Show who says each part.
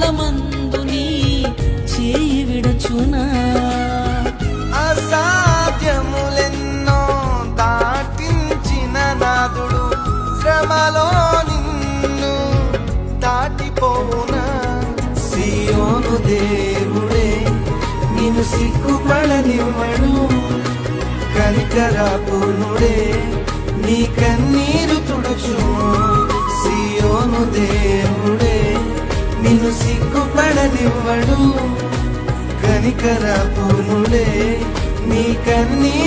Speaker 1: కాలమందు నీ చేయి విడచునా
Speaker 2: అసాధ్యములెన్నో దాటించిన నాదుడు శ్రమలో నిన్ను దాటిపోవునా సియోను దేవుడే నిన్ను సిగ్గుపడనివ్వడు కనికరాపూర్ణుడే నీ కన్నీరు తుడుచును సియోను దేవుడే నిన్ను సిగ్గుపడనివ్వడు కనికరాపూర్ణుడే నీ కన్నీరు